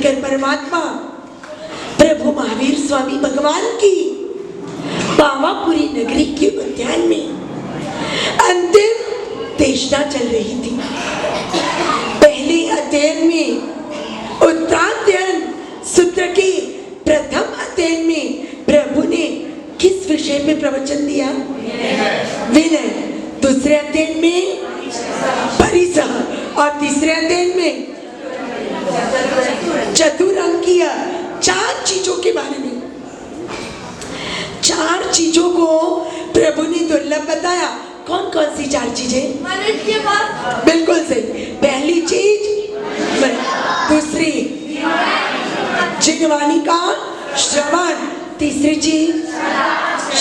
शंकर परमात्मा प्रभु महावीर स्वामी भगवान की पावापुरी नगरी के उद्यान में अंतिम देशना चल रही थी। पहले अध्ययन में उत्तराध्ययन सूत्र के प्रथम अध्ययन में प्रभु ने किस विषय पे प्रवचन दिया? विनय। दूसरे अध्ययन में परिसह और तीसरे अध्ययन में चतुरंकीय। 4 चीजों के बारे में, 4 चीजों को प्रभु ने दुर्लभ बताया। कौन कौन सी 4 चीजें? मनुष्य का बिल्कुल सही। पहली चीज दूसरी जिनवाणी का श्रवण, तीसरी चीज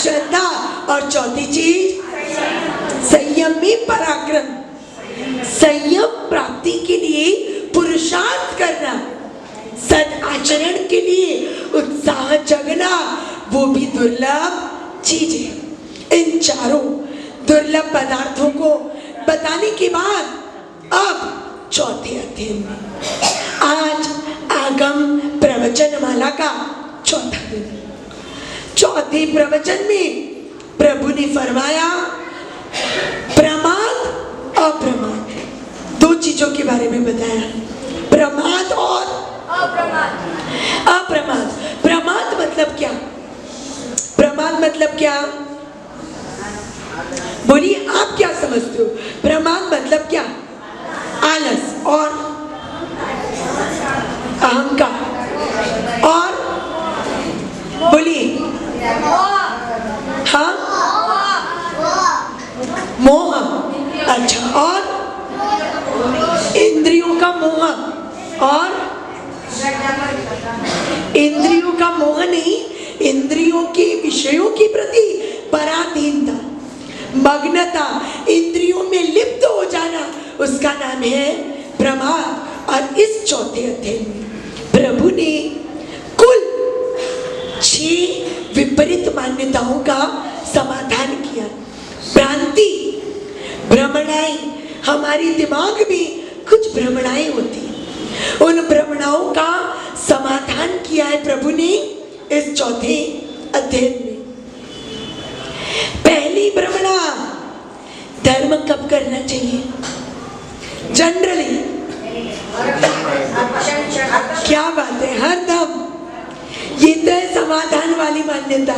श्रद्धा और चौथी चीज संयम में पराक्रम। संयम प्राप्ति के लिए पुरुषार्थ करना, सद आचरण के लिए उत्साह जगना, वो भी दुर्लभ चीज है। इन चारों दुर्लभ पदार्थों को बताने के बाद अब चौथे अध्ययन में आज आगम प्रवचन माला का चौथा दिन। चौथे प्रवचन में प्रभु ने फरमाया प्रमाद अप्रमाद, 2 चीजों के बारे में बताया, प्रमाद और अप्रमाद। प्रमाद मतलब क्या? प्रमाद मतलब क्या? बोलिए, आप क्या समझते हो? प्रमाद मतलब क्या? आलस और अहंकार और बोलिए, हाँ, मोह। अच्छा, और इंद्रियों का मोह। और इंद्रियों का मोह नहीं, इंद्रियों के विषयों के प्रति पराधीनता, मग्नता, इंद्रियों में लिप्त हो जाना, उसका नाम है प्रमाद। और इस चौथे अध्याय में प्रभु ने कुल 6 विपरीत मान्यताओं का समाधान किया। भ्रांति, भ्रमणाएं, हमारे दिमाग में कुछ भ्रमणाएं होती हैं, उन भ्रमणाओं का समाधान किया है प्रभु ने इस चौथे अध्ययन में। पहली भ्रमणा, धर्म कब करना चाहिए? जनरली, क्या बात है, हर दम। ये तो है समाधान वाली मान्यता,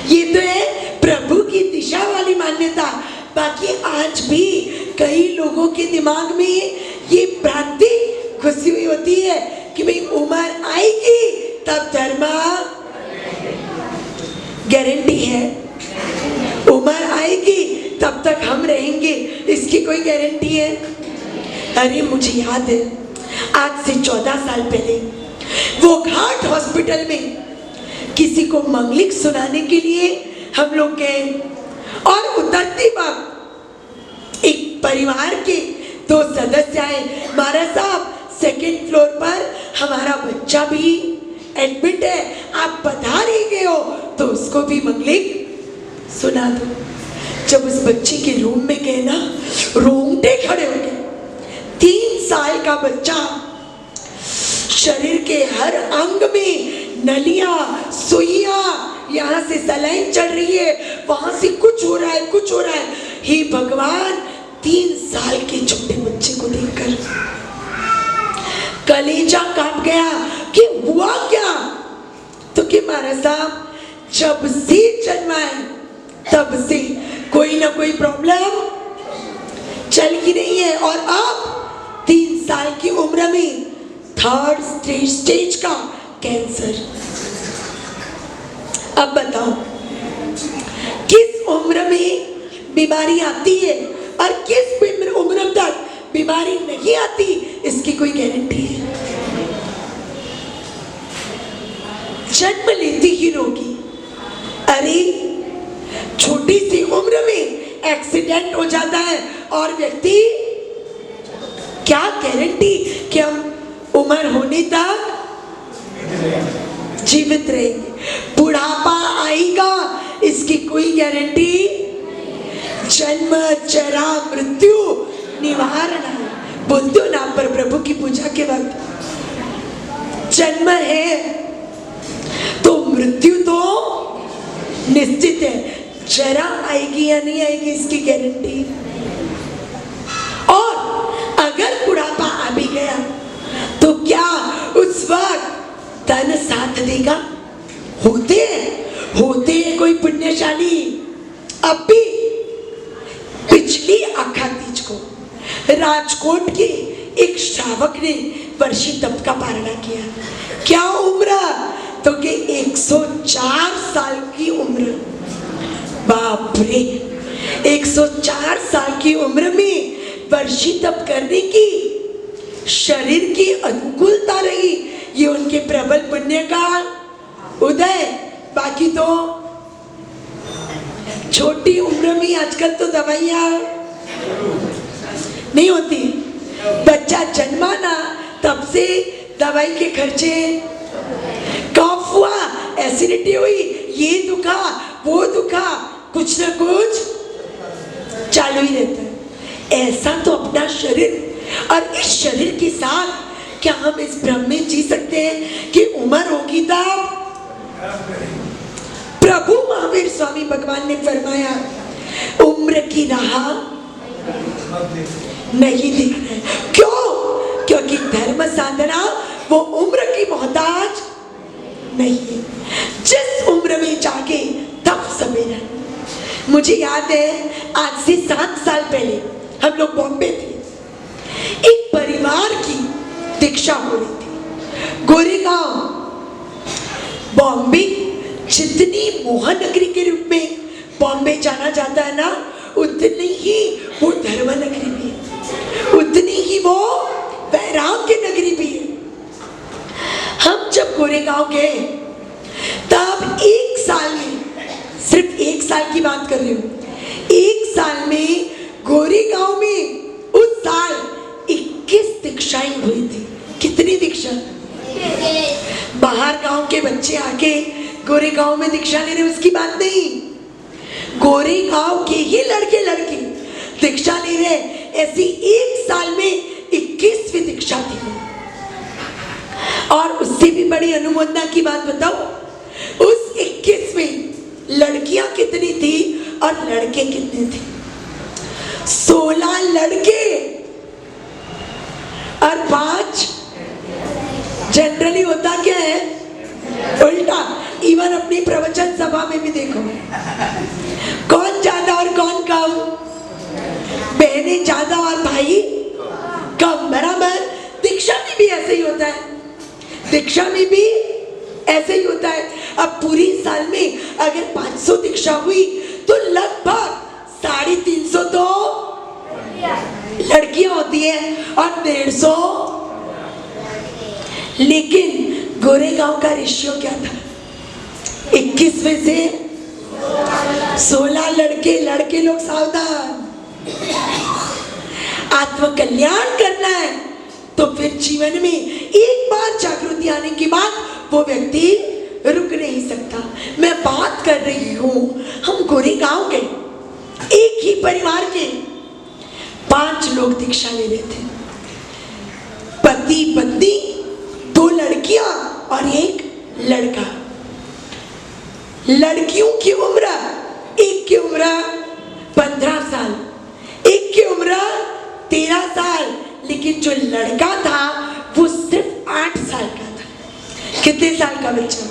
ये तो है प्रभु की दिशा वाली मान्यता। बाकी आज भी कई लोगों के दिमाग में ये भ्रांति घुसी हुई होती है कि भाई उम्र आएगी तब धर्म, गारंटी है उम्र आएगी तब तक हम रहेंगे, इसकी कोई गारंटी है? अरे मुझे याद है आज से 14 साल पहले वो घाट हॉस्पिटल में किसी को मंगलिक सुनाने के लिए हम लोग गए और उतरते वक्त एक परिवार के 2 सदस्य आए। महाराज साहब, 2nd फ्लोर पर हमारा बच्चा भी एडमिट है, आप पधार ही गए हो तो उसको भी मंगलिक सुना दो। जब उस बच्चे के रूम में गए ना, रोंगटे खड़े हो गए। 3 साल का बच्चा, शरीर के हर अंग में नलियां, सुइयां, यहाँ से सलाइन चढ़ रही है, वहां से कुछ हो रहा है, कुछ हो रहा है। हे भगवान, 3 साल के छोटे बच्चे को देखकर कलेजा कांप गया कि हुआ क्या? तो कि महाराज साहब, जब से जन्मा है तब से कोई ना कोई प्रॉब्लम चल ही नहीं है और अब 3 साल की उम्र में 3rd स्टेज का कैंसर। अब बताओ किस उम्र में बीमारी आती है और किस उम्र तक बीमारी नहीं आती, इसकी कोई गारंटी है? जन्म लेती ही रोगी। अरे छोटी सी उम्र में एक्सीडेंट हो जाता है और व्यक्ति, क्या गारंटी कि हम उम्र होने तक जीवित रहेंगे? बुढ़ापा आएगा, इसकी कोई गारंटी? जन्म जरा मृत्यु निवारण बोलते हो ना पर प्रभु की पूजा के वक्त, जन्म है तो मृत्यु तो निश्चित है, जरा आएगी या नहीं आएगी इसकी गारंटी। और अगर बुढ़ापा आ भी गया तो क्या उस वक्त धन साथ देगा? होते हैं कोई पुण्यशाली। अब भी पिछली आखा तीज को राजकोट के एक श्रावक ने वर्षी तप का पारणा किया। क्या उम्र? तो कि 104 साल की उम्र। बाप रे, 104 साल की उम्र में वर्षी तप करने की शरीर की अनुकूलता रही, ये उनके प्रबल पुण्य का उदय। बाकी तो छोटी उम्र में आजकल तो दवाइयाँ नहीं होती, बच्चा जन्मा ना तब से दवाई के खर्चे, कफ हुआ, एसिडिटी हुई, ये दुखा वो दुखा, कुछ ना कुछ चालू ही रहता है। ऐसा तो अपना शरीर, और इस शरीर के साथ क्या हम इस भ्रम में जी सकते हैं कि उम्र होगी तब? प्रभु महावीर स्वामी भगवान ने फरमाया उम्र की राह नहीं दिखना है। क्यों? क्योंकि धर्म साधना वो उम्र की मोहताज नहीं है। जिस उम्र में जागे तब सवेरा। मुझे याद है आज से 7 साल पहले हम लोग बॉम्बे थे, एक परिवार की दीक्षा हो रही थी गोरेगांव। बॉम्बे जितनी मोहन नगरी के रूप में बॉम्बे जाना जाता है ना, उतनी ही वो धर्म नगरी भी है, उतनी ही वो वैराग्य नगरी भी है। हम जब गोरेगांव गए तब 1 साल में, सिर्फ 1 साल की बात कर रही हूँ, 1 साल में गोरेगांव में उस साल 21 दीक्षाएं हुई थी। कितनी दीक्षा? बाहर गांव के बच्चे आके गोरेगांव में दीक्षा ले रहे, उसकी बात नहीं, गोरेगांव के ही लड़के लड़की दीक्षा ले रहे। ऐसी 1 साल में 21वीं दीक्षा थी। और उससे भी बड़ी अनुमोदना की बात बताओ, उस 21 में लड़कियां कितनी थी और लड़के कितने थे? 16 लड़के और 5। जनरली होता क्या है? उल्टा। इवन अपनी प्रवचन सभा में भी देखो, कौन ज्यादा और कौन कम? बहनें ज्यादा और भाई कम, बराबर। दीक्षा में भी ऐसे ही होता है, दीक्षा में भी ऐसे ही होता है। अब पूरी साल में अगर 500 दीक्षा हुई तो लगभग 350 तो लड़कियां होती है और 150। लेकिन गोरेगांव का रेशियो क्या था? 21 में से 16 लड़के। लड़के लोग सावधान, आत्मकल्याण करना है तो फिर जीवन में एक बार जागृति आने के बाद वो व्यक्ति रुक नहीं सकता। मैं बात कर रही हूँ, हम गोरेगांव के एक ही परिवार के 5 लोग दीक्षा ले रहे थे, पति पत्नी, 2 लड़कियां और 1 लड़का। लड़कियों की उम्र, एक की उम्र 15 साल, एक की उम्र 13 साल, लेकिन जो लड़का था वो सिर्फ 8 साल का था। कितने साल का बच्चा?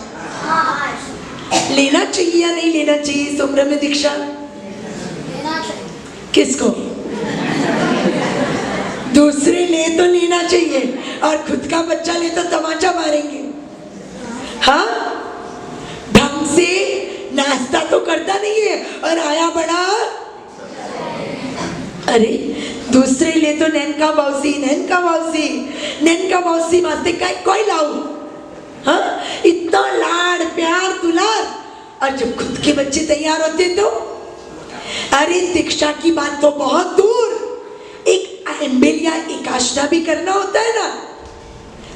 लेना चाहिए या नहीं लेना चाहिए इस उम्र में दीक्षा? किसको? दूसरे ले तो लेना चाहिए, और खुद का बच्चा ले तो तमाचा मारेंगे। हाँ, ढंग से नाश्ता तो करता नहीं है और आया बड़ा। अरे दूसरे ले तो नैनका मौसी, नैनका मौसी, नैनका मौसी वास्ते कोई लाऊ। हाँ, इतना लाड़ प्यार दुलार, और जब खुद के बच्चे तैयार होते तो अरे दीक्षा की बात तो बहुत दूर, एक एम्बेल या एकाष्ठा भी करना होता है ना,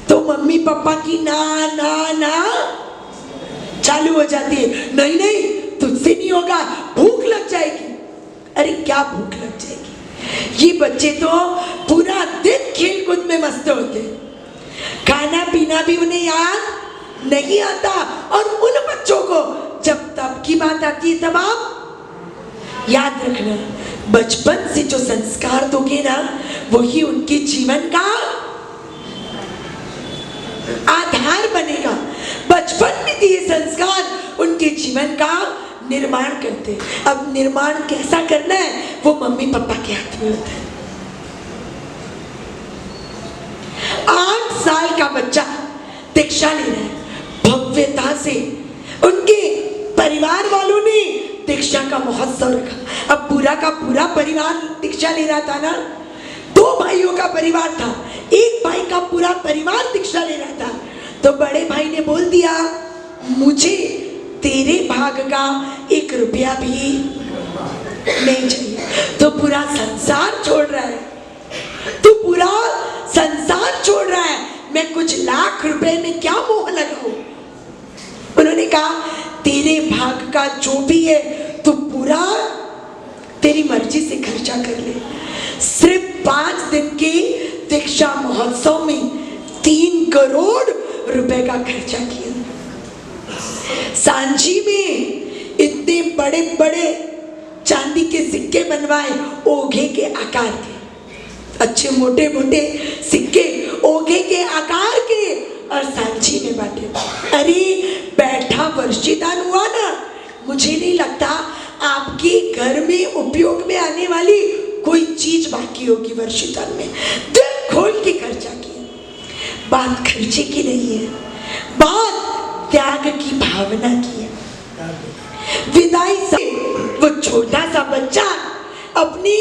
तो मम्मी पापा की ना ना ना चालू हो जाती है। नहीं नहीं, तुझसे नहीं होगा, भूख लग जाएगी। अरे क्या भूख लग जाएगी? ये बच्चे तो पूरा दिन खेल कूद में मस्त होते, खाना पीना भी उन्हें याद नहीं आता। और उन बच्चों को जब तब की बात आती है तब आप याद रखना, बचपन से जो संस्कार दोगे ना वही उनके जीवन का आधार बनेगा। बचपन में दिए संस्कार उनके जीवन का निर्माण करते। अब निर्माण कैसा करना है वो मम्मी पापा के हाथ में होता है। 8 साल का बच्चा दीक्षा ले रहा है भव्यता से। उनके परिवार वालों ने दीक्षा का महोत्सव रखा। अब पूरा का पूरा परिवार दीक्षा ले रहा था ना, 2 भाइयों का परिवार था, एक भाई का पूरा परिवार दीक्षा ले रहा था। तो बड़े भाई ने बोल दिया मुझे तेरे भाग का 1 रुपया भी नहीं चाहिए। तो पूरा संसार छोड़ रहा है, तू पूरा संसार छोड़ रहा है, मैं कुछ लाख रुपए में क्या मोह लगाऊं। उन्होंने कहा तेरे भाग का जो भी है तू पूरा तेरी मर्जी से खर्चा कर ले। सिर्फ 5 दिन के दीक्षा महोत्सव में 3 करोड़ रुपए का खर्चा किया। सांची में इतने बड़े बड़े चांदी के सिक्के बनवाए ओघे के आकार के, अच्छे मोटे मोटे सिक्के ओघे के आकार के, और सांची में बांटे। अरे बैठा वर्षीदान हुआ ना, मुझे नहीं लगता आपके घर में उपयोग में आने वाली कोई चीज बाकी होगी वर्षीदान में। दिल खोल के खर्चा किया। बात खर्चे की नहीं है, बात त्याग की भावना की है। विदाई से वो छोटा सा बच्चा अपनी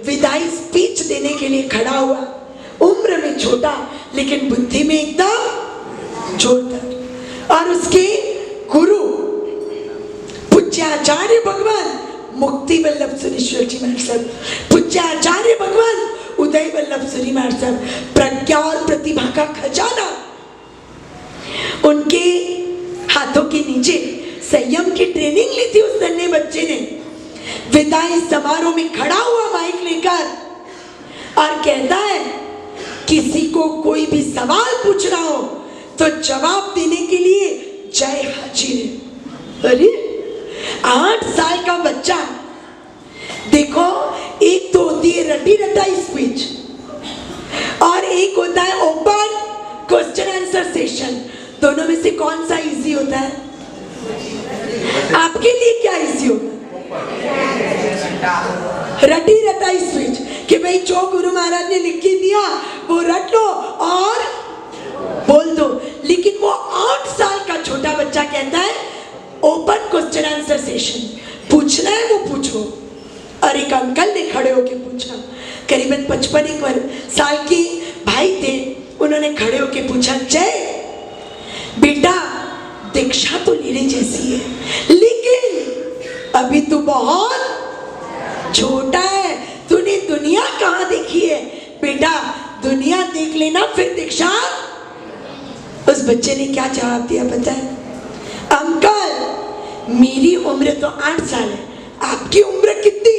विदाई स्पीच देने के लिए खड़ा हुआ। उम्र में छोटा लेकिन बुद्धि में एकदम जोरदार। और उसके गुरु पूज्य आचार्य भगवान मुक्ति वल्लभ सुरेश्वर जी महाराज साहब, पूज्य आचार्य भगवान उदय वल्लभ सुरी महाराज साहब, प्रज्ञा और प्रतिभा का खजाना, उनके हाथों के नीचे संयम की ट्रेनिंग ली थी उस नन्हे बच्चे ने। विदाई समारोह में खड़ा हुआ माइक लेकर और कहता है किसी को कोई भी सवाल पूछ रहा हो तो जवाब देने के लिए जय हाजिर है। अरे 8 साल का बच्चा, देखो एक तो होती है रटी रटाई स्पीच और एक होता है ओपन क्वेश्चन आंसर सेशन। दोनों में से कौन सा इजी होता है? आपके लिए क्या इजी होगा? रटी रटाई स्पीच कि भाई जो गुरु महाराज ने लिख के दिया वो रट लो और बोल दो। लेकिन वो 8 साल का छोटा बच्चा कहता है ओपन क्वेश्चन आंसर सेशन, पूछना है वो पूछो। और एक अंकल ने खड़े होके पूछा, करीबन 55 साल के भाई थे, उन्होंने खड़े होके पूछा जय बेटा दीक्षा तो लेने जैसी है लेकिन अभी तू बहुत छोटा है, तूने दुनिया कहाँ देखी है? बेटा दुनिया देख लेना फिर दीक्षा। उस बच्चे ने क्या जवाब दिया पता है? अंकल मेरी उम्र तो 8 साल है, आपकी उम्र कितनी?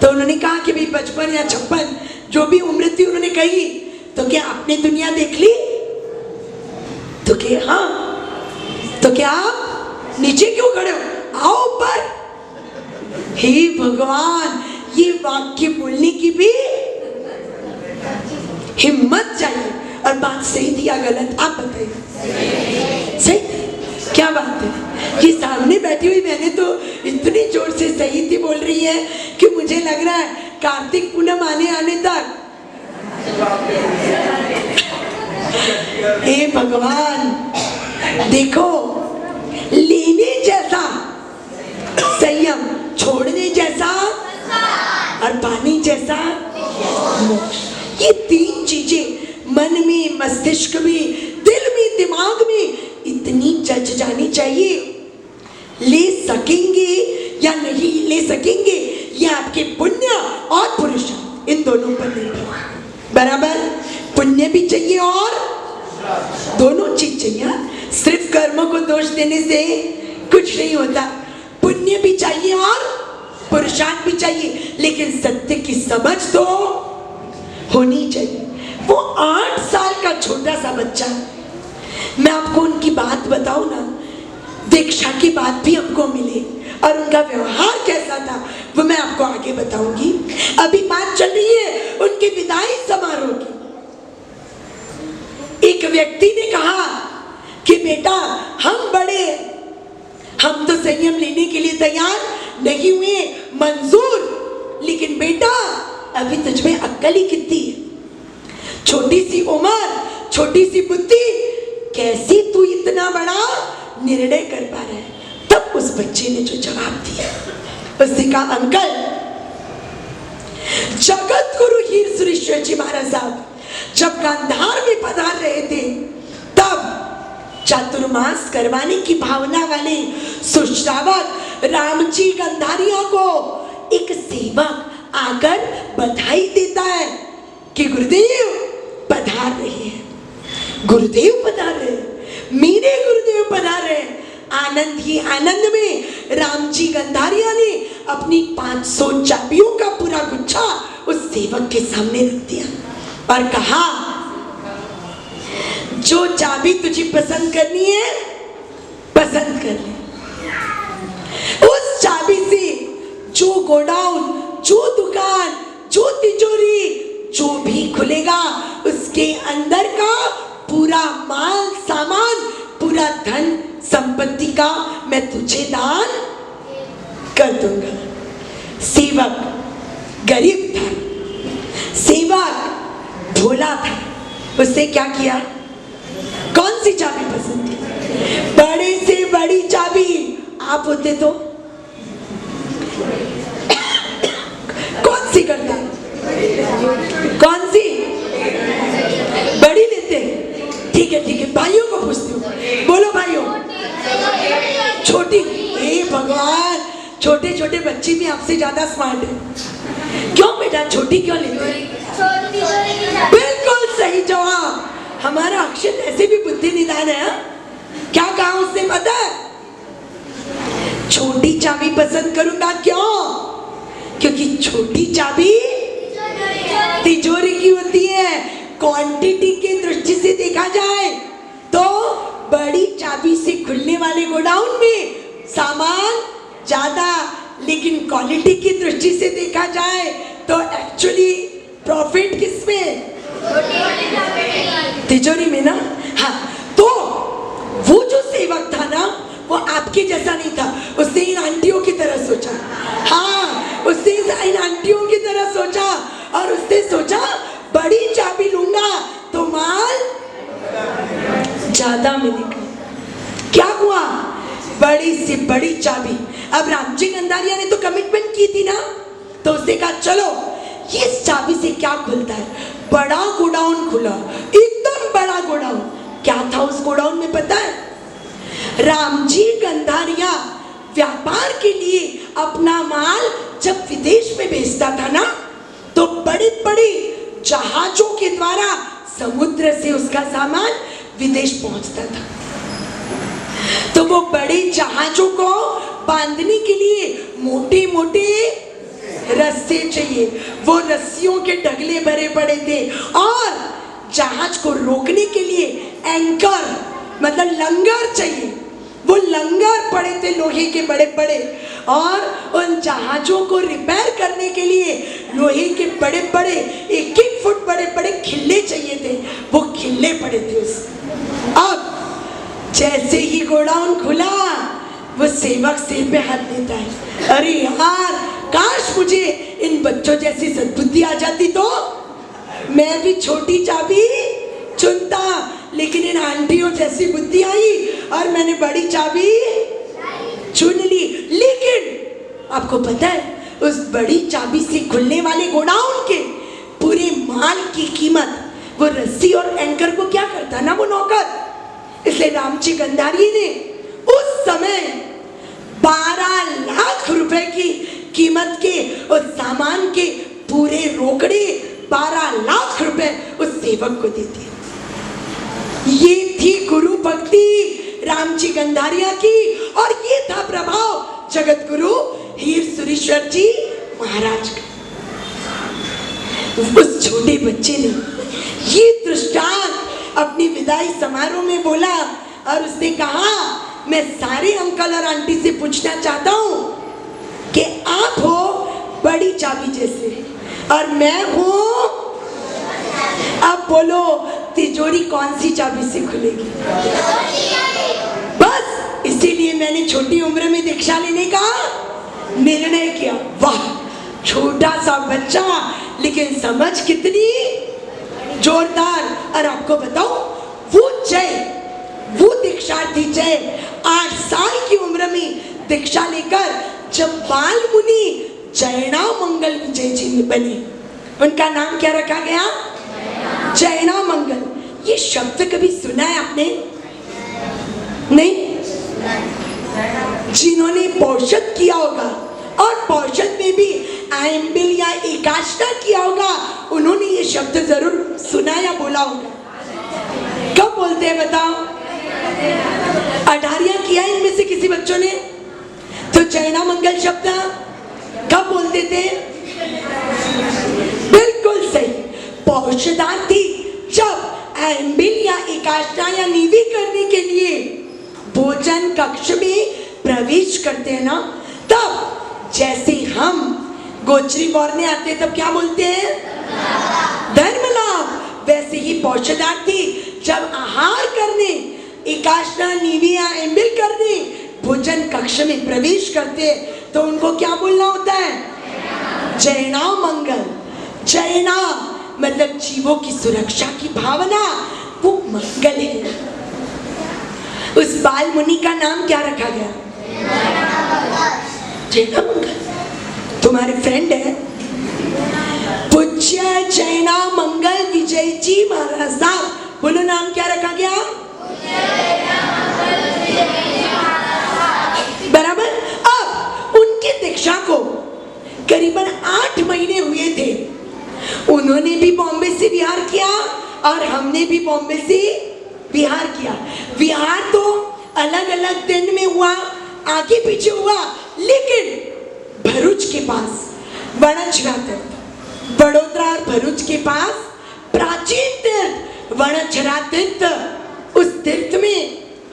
तो उन्होंने कहा कि भाई 55 या 56 जो भी उम्र थी उन्होंने कही। तो क्या आपने दुनिया देख ली? तो क्या हाँ, तो क्या आप नीचे क्यों खड़े हो? आओ ऊपर। हे भगवान, ये वाक्य बोलने की भी हिम्मत चाहिए। और बात सही थी या गलत आप बताइए? सही थी। क्या बात है? ये सामने बैठी हुई मैंने तो इतनी जोर से सही थी बोल रही है कि मुझे लग रहा है कार्तिक पूनम आने तक हे भगवान, देखो लेने जैसा संयम, छोड़ने जैसा और पानी जैसा मोक्ष। ये 3 चीजें मन में, मस्तिष्क में, दिल में, दिमाग में इतनी जच जानी चाहिए। ले सकेंगे या नहीं ले सकेंगे ये आपके पुण्य और पुरुषार्थ इन दोनों पर निर्भर। बराबर पुण्य भी चाहिए और दोनों चीज चाहिए। सिर्फ कर्मों को दोष देने से कुछ नहीं होता। पुण्य भी चाहिए और पुरुषार्थ भी चाहिए, लेकिन सत्य की समझ तो होनी चाहिए। वो 8 साल का छोटा सा बच्चा, मैं आपको उनकी बात बताऊं ना, दीक्षा की बात भी हमको मिले और उनका व्यवहार कैसा था वो मैं आपको आगे बताऊंगी। अभी बात चल रही है उनके विदाई समारोह की। एक व्यक्ति ने कहा कि बेटा हम बड़े, हम तो संयम लेने के लिए तैयार नहीं हुए, मंजूर, लेकिन बेटा अभी तुझ में अक्ल ही कितनी है, छोटी सी उम्र, छोटी सी बुद्धि, कैसी तू इतना बड़ा निर्णय कर पा रहा है। तब उस बच्चे ने जो जवाब दिया, उसने कहा अंकल, जगत गुरु हीर सुरेश्वर जी महाराज साहब जब गांधार में पधार रहे थे, तब चातुर्मास करवाने की भावना वाले सुश्रावक रामजी गंधारियों को एक सेवक आकर बधाई देता है कि गुरुदेव पधार रहे हैं, गुरुदेव पधार रहे हैं, मेरे गुरुदेव पधार रहे हैं। आनंद ही आनंद में रामजी गंधारिया ने अपनी 500 चाबियों का पूरा गुच्छा उस सेवक के सामने रख दिया और कहा, जो चाबी तुझे पसंद करनी है पसंद कर ले। उस चाबी से जो गोडाउन, जो दुकान, जो तिजोरी, जो भी खुलेगा, उसके अंदर का पूरा माल सामान, पूरा धन संपत्ति का मैं तुझे दान कर दूंगा। सेवक गरीब था, सेवक भोला था, उसने क्या किया? कौन सी चाबी पसंद थी? बड़े से बड़ी चाबी। आप होते तो कौन सी करते? कौन सी? बड़ी लेते? ठीक है ठीक है, भाइयों को पूछती हूँ, बोलो भाइयों। छोटी? हे भगवान, छोटे छोटे बच्चे भी आपसे ज्यादा स्मार्ट है। क्यों बेटा, छोटी क्यों लेते? बिल्कुल सही जवाब। हमारा अक्षत ऐसे भी बुद्धि निदान है। क्या कहा उसने पता है? छोटी चाबी पसंद करूंगा। क्यों? क्योंकि छोटी चाबी तिजोरी की होती है। क्वांटिटी की दृष्टि से देखा जाए तो बड़ी चाबी से खुलने वाले गोडाउन में सामान ज्यादा, लेकिन क्वालिटी की दृष्टि से देखा जाए तो एक्चुअली प्रॉफिट किसमें? तिजोरी में ना। हाँ, तो वो जो सेवक था ना, वो आपके जैसा नहीं था। उसने इन आंटियों की तरह सोचा। हाँ, उसने इन आंटियों की तरह सोचा और उसने सोचा बड़ी चाबी लूंगा तो माल ज्यादा मिलेगा। क्या हुआ? बड़ी से बड़ी चाबी। अब रामजी गंधारिया ने तो कमिटमेंट की थी ना, तो उसने कहा चलो इस चाबी से क्या खुलता है। बड़ा गोडाउन खुला, एकदम बड़ा गोडाउन। क्या था उस गोडाउन में पता है? रामजी गंधारिया व्यापार के लिए अपना माल जब विदेश में भेजता था ना, तो बड़े बड़े जहाजों के द्वारा समुद्र से उसका सामान विदेश पहुंचता था। तो वो बड़े जहाजों को बांधने के लिए मोटे मोटे रस्से चाहिए। वो रस्सियों के ढगले भरे पड़े थे और जहाज को रोकने के लिए एंकर मतलब लंगर चाहिए। वो लंगर पड़े थे लोहे के बड़े बड़े, और उन जहाजों को रिपेयर करने के लिए लोहे के बड़े बड़े 1-1 फुट बड़े बड़े खिल्ले चाहिए थे। वो खिल्ले पड़े थे उसमें। अब जैसे ही गोडाउन खुला, वो सेवक सिर पे हाथ देता है, अरे यार, काश मुझे इन बच्चों जैसी सद्बुद्धि आ जाती तो मैं भी छोटी चाबी चुनता, लेकिन इन आंटियों जैसी बुद्धि आई और मैंने बड़ी चाबी चुन ली। लेकिन आपको पता है, उस बड़ी चाबी से खुलने वाले गोडाउन के पूरे माल की कीमत वो रस्सी और एंकर को क्या करता ना वो नौकर। इसलिए रामजी गंधारी ने उस समय 12 लाख रुपए की कीमत के उस सामान के पूरे रोकड़े 12 लाख रुपए उस सेवक को दे दिए। ये थी गुरु भक्ति रामजी गंधारिया की, और ये था प्रभाव जगत गुरु हीर सुरेश्वर जी महाराज का। उस छोटे बच्चे ने ये विदाई समारोह में बोला और उसने कहा, मैं सारे अंकल और आंटी से पूछना चाहता हूँ कि आप हो बड़ी चाबी जैसे और मैं हूँ, अब बोलो तिजोरी कौन सी चाबी से खुलेगी? बस इसीलिए मैंने छोटी उम्र में दीक्षा लेने का निर्णय किया। वाह, छोटा सा बच्चा लेकिन समझ कितनी जोरदार। और आपको बताऊं, वो दीक्षार्थी जय 8 साल की उम्र में दीक्षा लेकर जब बाल मुनि जैना मंगल विजय जी में बने, उनका नाम क्या रखा गया? जैना मंगल। ये शब्द कभी सुना है आपने? नहीं? जिन्होंने पौषध किया होगा और पौषध में भी आयम्बिल या एकाष्टा किया होगा, उन्होंने ये शब्द जरूर सुना या बोला होगा। कब बोलते हैं बताओ? अठारिया किया इनमें से किसी बच्चों ने? तो जैना मंगल शब्द कब बोलते थे? बिल्कुल सही। पौषधार्थी जब आयम्बिल या एकाष्टा या नीवी करने के लिए भोजन कक्ष में प्रवेश करते हैं ना, तब जैसे हम गोचरी बोरने आते तब क्या बोलते हैं? धर्म लाभ। वैसे ही पौषधार्थी जब आहार करने, एकाष्टा नीवी या आयम्बिल करने भोजन कक्ष में प्रवेश करते तो उनको क्या बोलना होता है? जैना मंगल। जैना मतलब जीवों की सुरक्षा की भावना, वो मंगल है। उस बाल मुनि का नाम क्या रखा गया? जैना मंगल। तुम्हारे फ्रेंड है पूज्य जैना मंगल विजय जी महाराज साहब, बोलो नाम क्या रखा गया? बराबर। अब उनकी दीक्षा को करीबन 8 महीने हुए थे। उन्होंने भी बॉम्बे से विहार किया और हमने भी बॉम्बे से विहार किया। विहार तो अलग अलग दिन में हुआ, आगे पीछे हुआ, लेकिन भरूच के पास वणछरा तीर्थ, बड़ोदरा और भरूच के पास प्राचीन तीर्थ वणछरा तीर्थ, उस तीर्थ में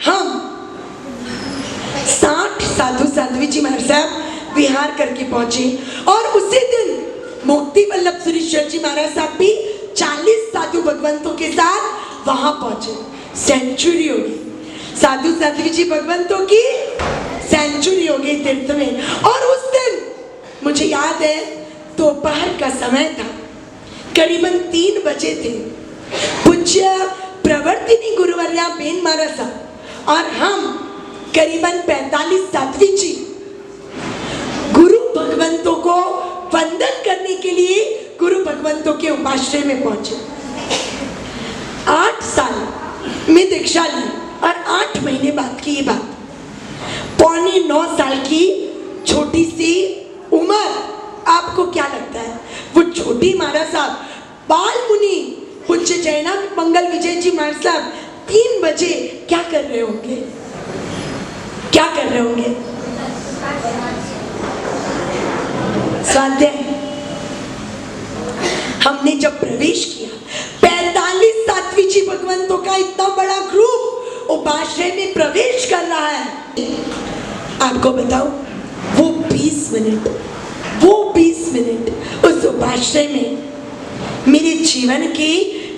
हम 60 साधु साध्वी जी महाराज साहब विहार करके पहुंचे। और उसी दिन मुक्ति वल्लभ सुरेश्वर जी महाराज साहब भी 40 साधु भगवंतों के साथ वहां पहुंचे। सेंचुरी होगी, साधु साध्वी जी भगवंतों की सेंचुरी होगी तीर्थ में। और उस दिन मुझे याद है दोपहर का समय था, करीबन 3 बजे थे। पूज्य प्रवर्तिनी गुरुवर्या बेन महाराज साहब और हम करीबन 45 साध्वी जी गुरु भगवंतों को वंदन करने के लिए गुरु भगवंतों के उपाश्रय में पहुंचे। 8 साल में दीक्षा ली और 8 महीने बाद की ये बात। 8.25 साल की छोटी सी उम्र, आपको क्या लगता है वो छोटी महाराज साहब बाल मुनि पूज्य जैना मंगल विजय जी महाराज साहब 3 बजे क्या कर रहे होंगे? क्या कर रहे होंगे? स्वाध्याय। हमने जब प्रवेश किया, 45 साध्वी जी भगवंतों का इतना बड़ा ग्रुप उपाश्रय में प्रवेश कर रहा है। आपको बताओ वो 20 मिनट उस उपाश्रय में मेरे जीवन के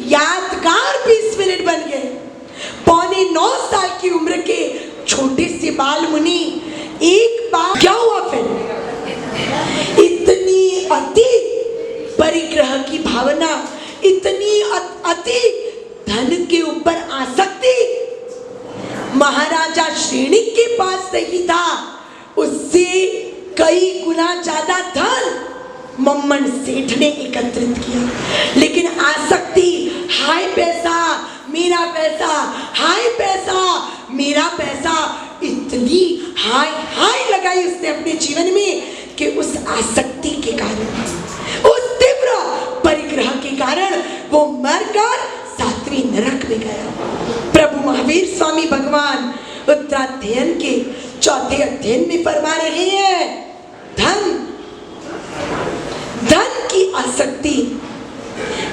यादगार 20 मिनट बन गए। 8.25 साल की उम्र के छोटे से बाल मुनि, एक बार क्या हुआ फिर? इतनी अति परिग्रह की भावना, इतनी अति धन के ऊपर आसक्ति महाराजा श्रेणी के पास नहीं था, उससे कई गुना ज्यादा धन मम्मन सेठ ने एकत्रित किया। लेकिन आसक्ति, हाय पैसा मेरा पैसा, हाय पैसा मेरा पैसा, इतनी हाय हाय लगाई उसने अपने जीवन में कि उस आसक्ति के कारण, उस तीव्र परिग्रह के कारण वो मरकर 7वीं नरक में गया। प्रभु महावीर स्वामी भगवान उत्तराध्ययन के 4थे अध्ययन में फरमा रहे हैं, धन की आसक्ति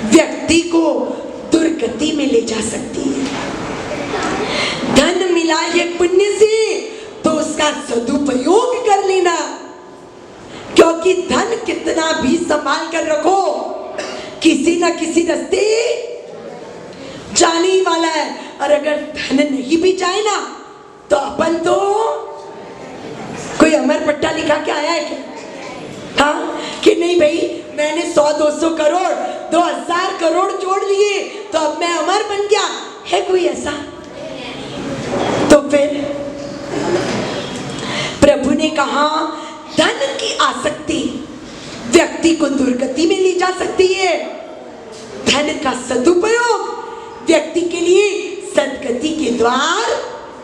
व्यक्ति को दुर्गति में ले जा सकती है। मिला है पुण्य से तो उसका सदुपयोग कर लेना, क्योंकि धन कितना भी संभाल कर रखो किसी ना किसी रास्ते जाने ही वाला है। और अगर धन नहीं भी जाए ना तो अपन तो कोई अमर पट्टा लिखा के आया है क्या? हाँ कि नहीं भाई मैंने 100-200 करोड़ 2000 करोड़ जोड़ लिए तो अब मैं अमर बन गया, है कोई ऐसा? तो फिर प्रभु ने कहा धन की आसक्ति व्यक्ति को दुर्गति में ले जा सकती है, धन का सदुपयोग व्यक्ति के लिए सदगति के द्वार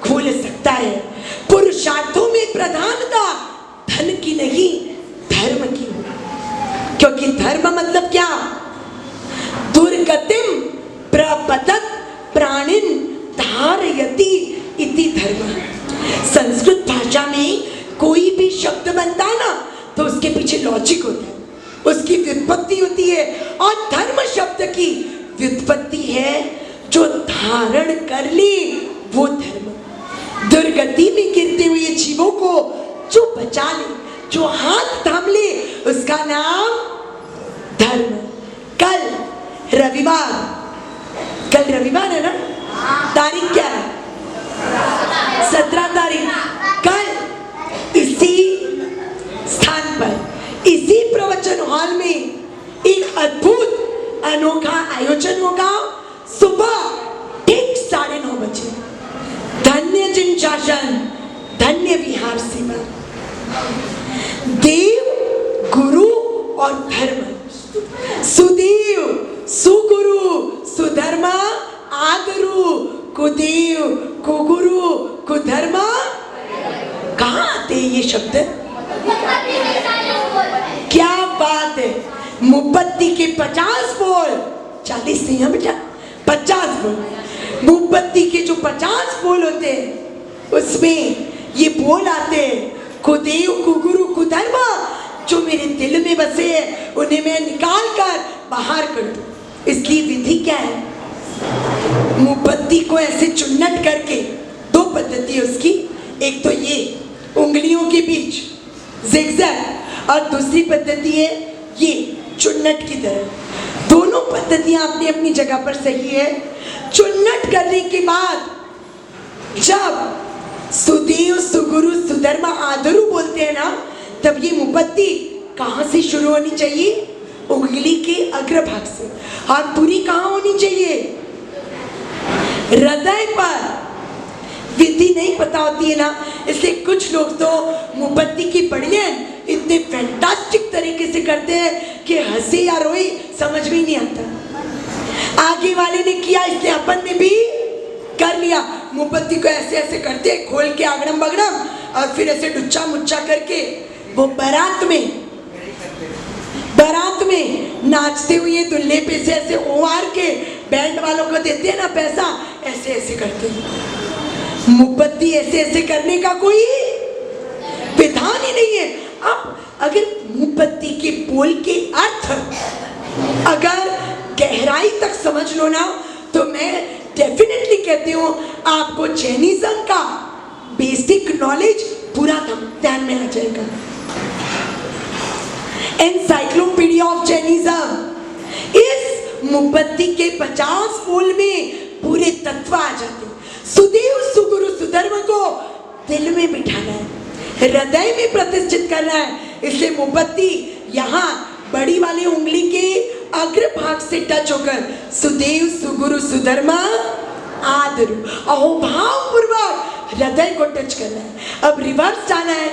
खोल सकता है। पुरुषार्थों में प्रधानता धन की नहीं धर्म की, क्योंकि धर्म मतलब क्या? दुर्गतिम प्रपतत प्राणिन धारयति इति धर्म। संस्कृत भाषा में कोई भी शब्द बनता है ना तो उसके पीछे लॉजिक होता है, उसकी व्युत्पत्ति होती है। और धर्म शब्द की व्युत्पत्ति है जो धारण कर ले वो धर्म, दुर्गति में गिरते हुए जीवों को जो बचा ले, जो हाथ थाम ले, उसका नाम धर्म। कल रविवार है ना, तारीख क्या है? 17 तारीख। कल इसी स्थान पर इसी प्रवचन हॉल में एक अद्भुत अनोखा आयोजन होगा सुबह ठीक 9:30 बजे। धन्य जिन शासन धन्य विहार सेवा, देव गुरु और धर्म, सुदेव सुगुरु सुधर्म आदरु, कुदेव कुगुरु कुधर्म। कहाँ आते ये शब्द? क्या बात है! मुपत्ति के 50 बोल, 40 नहीं है बेटा, 50 बोल। मुपत्ति के जो 50 बोल होते हैं उसमें ये बोल आते हैं, कुदेव कुगुरु कुधर्म। जो मेरे दिल में बसे हैं उन्हें मैं निकाल कर बाहर कर दूं। इसकी विधि क्या है? मुपत्ति को ऐसे चुन्नट करके, 2 पद्धति है उसकी, एक तो ये उंगलियों के बीच ज़िगज़ैग और दूसरी पद्धति है ये चुन्नट की तरह। दोनों पद्धतियां अपनी अपनी जगह पर सही है। चुन्नट करने के बाद जब सुदेव सुगुरु सुधर्म आदरु बोलते हैं ना, तब ये मुपत्ति कहाँ से शुरू होनी चाहिए? उंगली के अग्रभाग से। और पूरी कहाँ होनी चाहिए? हृदय पर। विधि नहीं पता होती है ना, इसलिए कुछ लोग तो मुपत्ति की बढ़िया इतने फैंटास्टिक तरीके से करते हैं कि हंसे या रोए समझ में नहीं आता। आगे वाले ने किया इसलिए अपन ने भी कर लिया। मुपत्ति को ऐसे ऐसे करते, खोल के आगड़म बगड़म, और फिर ऐसे डुच्चा मुच्चा करके वो बारात में नाचते हुए दुल्हे पे से ऐसे ओवार के बैंड वालों को देते हैं ना पैसा, ऐसे ऐसे करते हैं। मुपत्ति ऐसे ऐसे करने का कोई विधान ही नहीं है। अब अगर मुपत्ति के बोल के अर्थ अगर गहराई तक समझ लो ना, तो मैं डेफिनेटली कहती हूँ आपको जैनिज्म का बेसिक नॉलेज पूरा ध्यान में आ जाएगा। एनसाइक्लोपीडिया ऑफ जैनिज्म, इस मुपत्ति के 50 बोल में पूरे तत्व आ जाते हैं। सुदेव सुगुरु सुधर्म को दिल में बिठाना है, हृदय में प्रतिष्ठित करना है। इसलिए मुपत्ति यहाँ बड़ी वाली उंगली के अग्रभाग से टच होकर सुदेव सुगुरु सुधर्म आदरु अहोभाव पूर्वक हृदय को टच करना है। अब रिवर्स जाना है,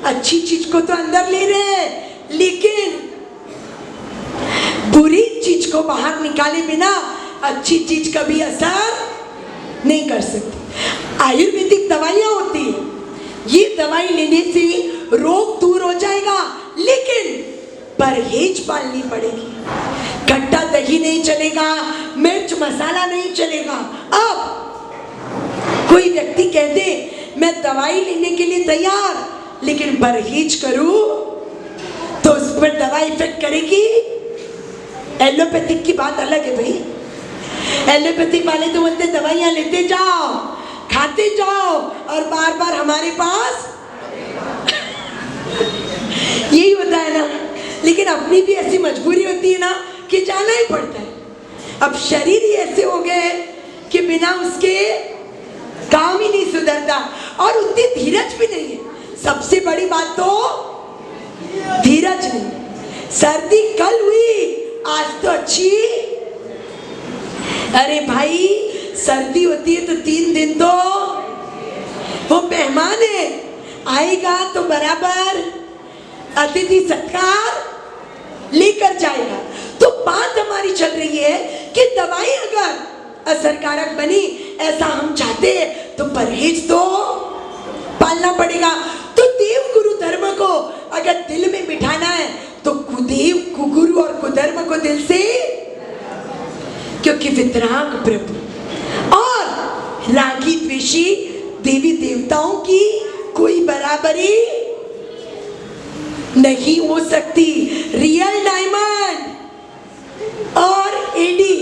अच्छी चीज को तो अंदर ले रहे हैं लेकिन बुरी चीज को बाहर निकाले बिना अच्छी चीज कभी असर नहीं कर सकती। आयुर्वेदिक दवाइयां होती है, ये दवाई लेने से रोग दूर हो जाएगा, लेकिन परहेज पालनी पड़ेगी। खट्टा दही नहीं चलेगा, मिर्च मसाला नहीं चलेगा। अब कोई व्यक्ति कह दे मैं दवाई लेने के लिए तैयार लेकिन परहेज करूं, तो उस पर दवाई इफेक्ट करेगी। एलोपैथिक की बात अलग है भाई। एलोपैथिक वाले तो बोलते दवाइयां लेते जाओ, खाते जाओ और बार बार हमारे पास यही होता है ना। लेकिन अपनी भी ऐसी मजबूरी होती है ना कि जाना ही पड़ता है। अब शरीर ही ऐसे हो गए कि बिना उसके काम ही नहीं सुधरता, और उतनी धीरज भी नहीं है। सबसे बड़ी बात तो धीरज नहीं। सर्दी कल हुई, आज तो अच्छी। अरे भाई, सर्दी होती है तो 3 दिन तो वो मेहमान है, आएगा तो बराबर अतिथि सत्कार लेकर जाएगा। तो बात हमारी चल रही है कि दवाई अगर असरकारक बनी, ऐसा हम चाहते हैं, तो परहेज तो पालना पड़ेगा। तो देव गुरु धर्म को अगर दिल में बिठाना है तो कुदेव कुगुरु और कुधर्म को दिल से, क्योंकि वितराग प्रभु और रागी द्वेषी देवी देवताओं की कोई बराबरी नहीं हो सकती। रियल डायमंड और एडी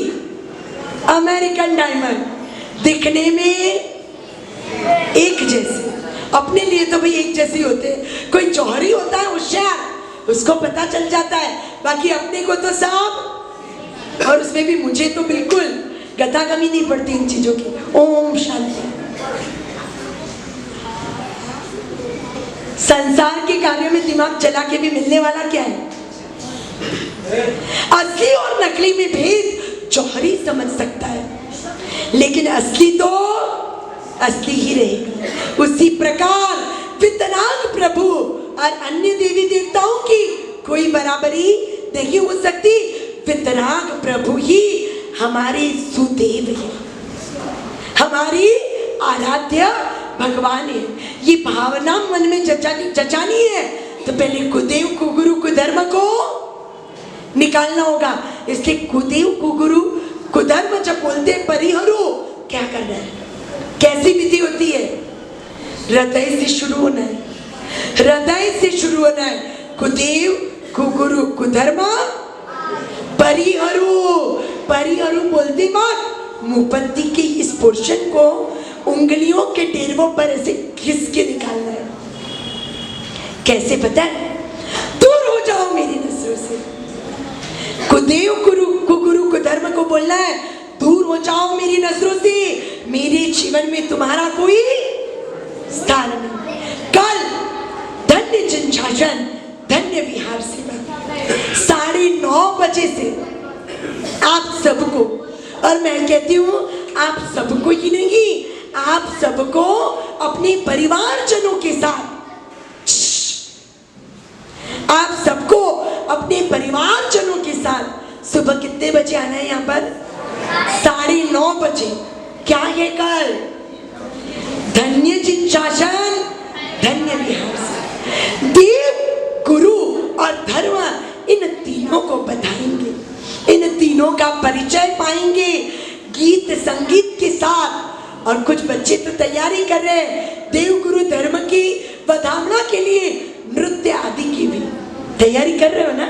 अमेरिकन डायमंड दिखने में एक जैसे, अपने लिए तो भाई एक जैसे होते हैं। कोई जौहरी होता है होशियार, उसको पता चल जाता है, बाकी अपने को तो सब, और उसमें भी मुझे तो बिल्कुल गता कमी नहीं पड़ती इन चीजों की। ओम शांति। संसार के कार्यों में दिमाग चला के भी मिलने वाला क्या है? असली और नकली में भेद जौहरी समझ सकता है, लेकिन असली तो असली ही रहेगा। उसी प्रकार वितराग प्रभु और अन्य देवी देवताओं की कोई बराबरी नहीं हो सकती। वितराग प्रभु ही हमारे सुदेव है, हमारी आराध्य भगवान है। ये भावना मन में जचानी है तो पहले कुदेव कुगुरु कुधर्म को निकालना होगा। इसलिए कुदेव कुगुरु कुधर्म जब बोलते हैं परिहरो, क्या करना है, कैसी विधि होती है? हृदय से शुरू होना है, हृदय से शुरू होना है। कुदेव कुगुरु कुधर्म परिहरो। परिहरो बोलते मत, मुपत्ति के इस पोर्शन को उंगलियों के टेरवों पर ऐसे घिस के निकालना है। कैसे पता है? दूर हो जाओ मेरी नजरों से। कुदेव कुगुरु कुधर्म को बोलना है, दूर हो जाओ मेरी नजरों से, मेरे जीवन में तुम्हारा कोई स्थान नहीं। कल धन्य जिनशासन धन्य विहार सेवा 9:30 बजे से आप सबको, और मैं कहती हूँ आप सबको ही नहीं, आप सबको अपने परिवारजनों के साथ, आप सबको अपने परिवारजनों के साथ सुबह कितने बजे आना है यहाँ पर? 9:30 बजे। क्या है कल? धन्य जिनशासन धन्य विहार से। देव गुरु और धर्म, इन तीनों को बताएंगे, इन तीनों का परिचय पाएंगे गीत संगीत के साथ। और कुछ बच्चे तो तैयारी कर रहे हैं देव गुरु धर्म की बधावना के लिए, नृत्य आदि की भी तैयारी कर रहे हो ना?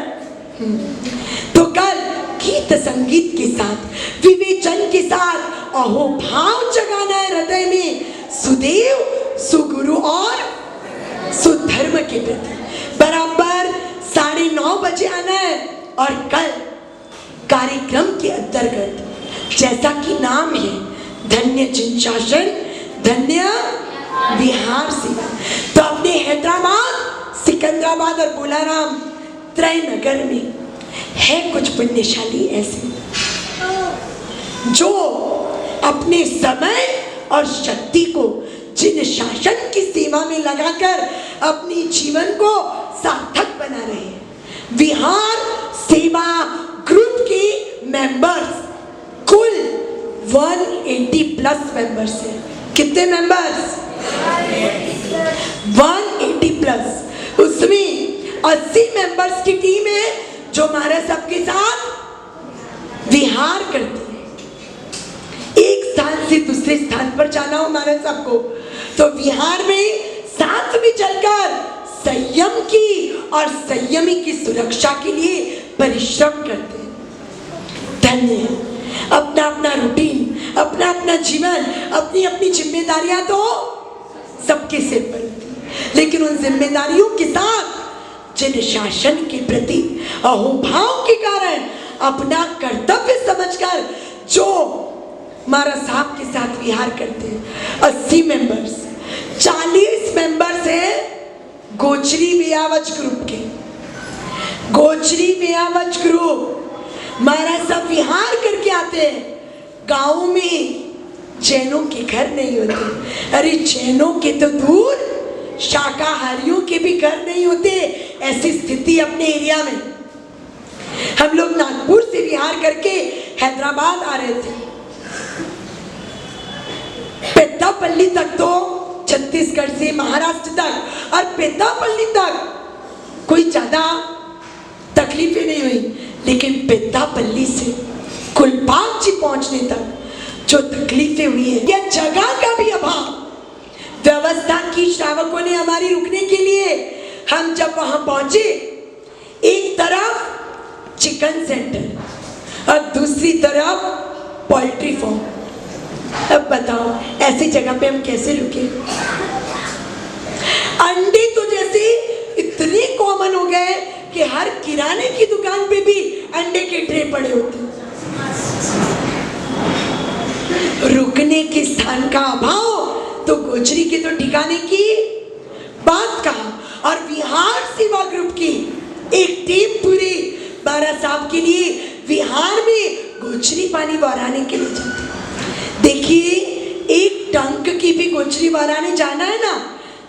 तो कल गीत संगीत के साथ, विवेचन के साथ अहो भाव जगाना है हृदय में सुदेव सुगुरु और सुधर्म के प्रति। बराबर 9:30 बजे आना है। और कल कार्यक्रम के अंतर्गत, जैसा कि नाम है धन्य जिनशासन धन्य विहार सेवा, तो अपने हैदराबाद, सिकंदराबाद और बोलाराम त्रय नगर में है कुछ पुण्यशाली ऐसे जो अपने समय और शक्ति को जिन शासन की सेवा में लगाकर अपने जीवन को सार्थक बना रहे हैं। विहार सेवा ग्रुप के मेंबर्स कुल 180+ मेंबर्स हैं। कितने मेंबर्स? 180+। उसमें 80 मेंबर्स की टीम है जो हमारे सबके साथ विहार करती है। एक स्थान से दूसरे स्थान पर जाना हो हमारे सबको, तो विहार में साथ में चलकर संयम की और संयमी की सुरक्षा के लिए परिश्रम करते हैं। धन्य अपना अपना रूटीन, अपना अपना अपना जीवन, अपनी अपनी जिम्मेदारियां तो सबके सिर पर होती है, लेकिन उन जिम्मेदारियों के साथ जिन शासन के प्रति अहोभाव के कारण अपना कर्तव्य समझकर जो महाराज साहब के साथ विहार करते हैं। 80 मेंबर्स, 40 मेंबर्स हैं गोचरी व्यावच ग्रुप के। गोचरी व्यावच ग्रुप महाराज साहब विहार करके आते हैं। गाँव में जैनों के घर नहीं होते, अरे जैनों के तो दूर, शाकाहारियों के भी घर नहीं होते। ऐसी स्थिति अपने एरिया में। हम लोग नागपुर से विहार करके हैदराबाद आ रहे थे। पेद्दापल्ली तक तो छत्तीसगढ़ से महाराष्ट्र तक, और पेद्दापल्ली तक कोई ज्यादा तकलीफें नहीं हुई, लेकिन पेद्दापल्ली से कुलपाक जी पहुंचने तक जो तकलीफें हुई है, या जगह का भी अभाव, व्यवस्था की श्रावकों ने हमारी रुकने के लिए। हम जब वहां पहुंचे, एक तरफ चिकन सेंटर और दूसरी तरफ पोल्ट्री फार्म। अब बताओ ऐसी जगह पे हम कैसे रुके? अंडे तो जैसे इतने कॉमन हो गए कि हर किराने की दुकान पे भी अंडे के ट्रे पड़े होते। रुकने के स्थान का अभाव तो गोचरी के तो ठिकाने की बात कहा। और विहार सेवा ग्रुप की एक टीम पूरी महाराज साहब के लिए विहार में गोचरी पानी बहाने के लिए जाती। देखिए, एक टंक की भी गोचरी बहाने जाना है ना,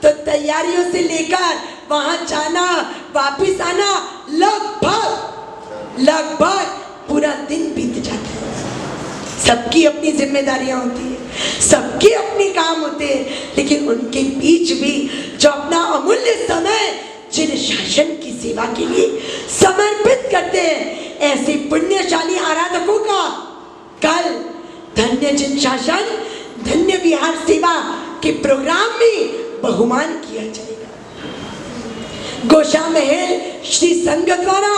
तो तैयारियों से लेकर वहां जाना, वापिस आना, लगभग पूरा दिन बीत जाता है। सबकी अपनी जिम्मेदारियां होती है, सबके अपने काम होते हैं, लेकिन उनके बीच भी जो अपना अमूल्य समय जिन शासन की सेवा के लिए समर्पित करते हैं, ऐसे पुण्यशाली आराधकों का कल धन्य जिन शासन धन्य विहार सेवा के प्रोग्राम में बहुमान किया जाएगा। गोशा महल श्री संघ द्वारा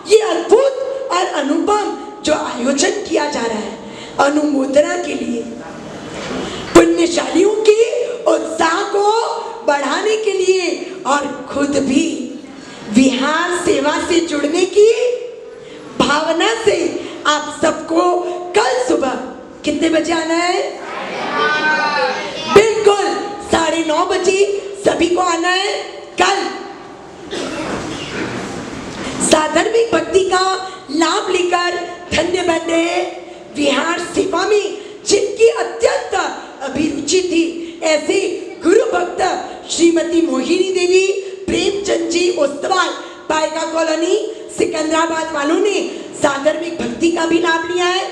ये अद्भुत और अनुपम जो आयोजन किया जा रहा है, अनुमोदना के लिए, पुण्यशालियों के उत्साह को बढ़ाने के लिए, और खुद भी विहार सेवा से जुड़ने की भावना से आप सबको कल सुबह कितने बजे आना है? बिल्कुल 9:30 बजे सभी को आना है। कल साधर्मिक भक्ति का लाभ लेकर धन्य बन रहे विहार सेवा में जिनकी अत्यंत अभिरुचि थी, ऐसे गुरु भक्त श्रीमती मोहिनी देवी प्रेमचंद जी ओस्तवाल, पायका कॉलोनी, सिकंदराबाद वालों ने साधर्मिक भक्ति का भी लाभ लिया है।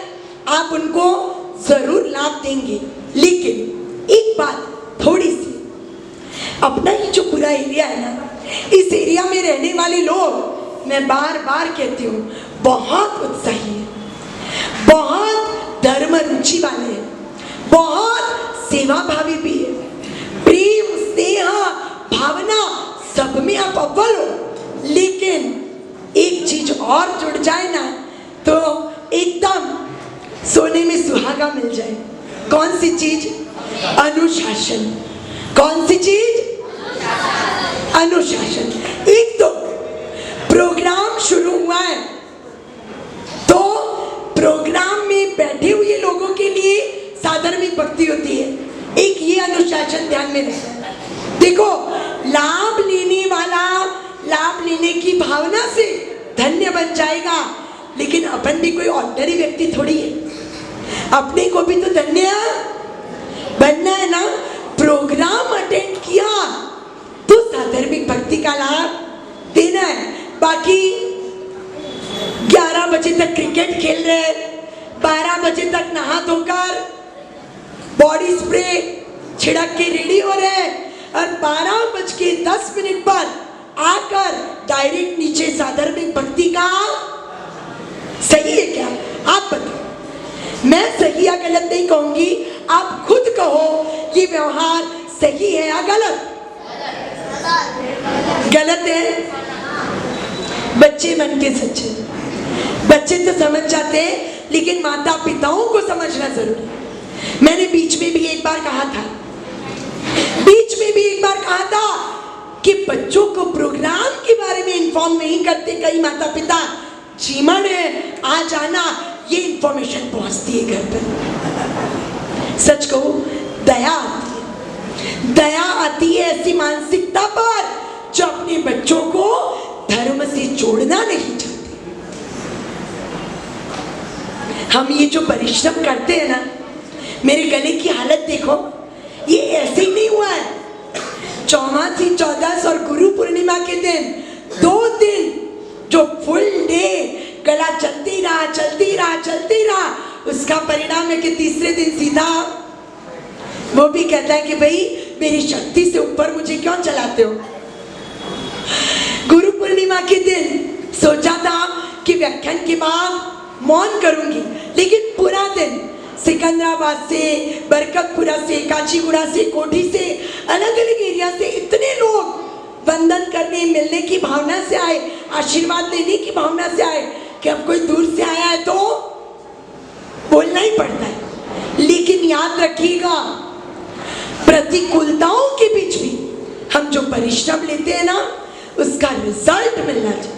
आप उनको जरूर लाभ देंगे, लेकिन एक बात थोड़ी सी, अपना ही जो पूरा एरिया है ना, इस एरिया में रहने वाले लोग, मैं बार बार कहती हूँ, बहुत उत्साही है, बहुत धर्म रुचि वाले हैं, बहुत सेवा भावी भी है, प्रेम स्नेह भावना सब में आप अव्वल हो। लेकिन एक चीज और जुड़ जाए ना तो एकदम सोने में सुहागा मिल जाए। कौन सी चीज? अनुशासन। कौन सी चीज? अनुशासन। एक तो प्रोग्राम शुरू हुआ है तो प्रोग्राम में बैठे हुए लोगों के लिए साधर्मिक भक्ति होती है, एक ये अनुशासन ध्यान में रखना। देखो, लाभ लेने वाला लाभ लेने की भावना से धन्य बन जाएगा, लेकिन अपन भी कोई ऑर्डिनरी व्यक्ति थोड़ी है, अपने को भी तो धन्य बनना है ना। प्रोग्राम अटेंड किया तो साधर्मिक भक्ति का लाभ देना है। बाकी 11 बजे तक क्रिकेट खेल रहे, 12 बजे तक नहा धोकर बॉडी स्प्रे छिड़क के रेडी हो रहे, और 12:10 पर आकर डायरेक्ट नीचे साधर्मिक भक्ति का सही है क्या? आप बताओ। मैं सही या गलत नहीं कहूंगी, आप खुद कहो ये व्यवहार सही है या गलत? गलत है। बच्चे मन के सच्चे, बच्चे तो समझ जाते हैं, लेकिन माता पिताओं को समझना जरूरी है। मैंने बीच में भी एक बार कहा था कि बच्चों को प्रोग्राम के बारे में इन्फॉर्म नहीं करते कई माता पिता। जीवन है आ जाना, ये इंफॉर्मेशन पहुंचती है घर पर। सच कहूं, दया आती है ऐसी मानसिकता पर जो अपने बच्चों को धर्म से जोड़ना नहीं चाहते। हम ये जो परिश्रम करते हैं ना, मेरे गले की हालत देखो, ये ऐसे ही नहीं हुआ है। चौमासी, चौदस और गुरु पूर्णिमा के दिन 2 दिन जो फुल डे गला चलती रहा, उसका परिणाम है कि तीसरे दिन सीधा वो भी कहता है कि भाई मेरी शक्ति से ऊपर मुझे क्यों चलाते हो। गुरु पूर्णिमा के दिन सोचा था कि व्याख्यान के बाद मौन करूंगी, लेकिन पूरा दिन सिकंदराबाद से, बरकतपुरा से, काचीगुड़ा से, कोठी से, अलग अलग एरिया से इतने लोग वंदन करने, मिलने की भावना से आए, आशीर्वाद लेने की भावना से आए कि अब कोई दूर से आया है तो बोलना ही पड़ता है। लेकिन याद रखिएगा, प्रतिकूलताओं के बीच भी हम जो परिश्रम लेते हैं ना, उसका रिजल्ट मिलना चाहिए।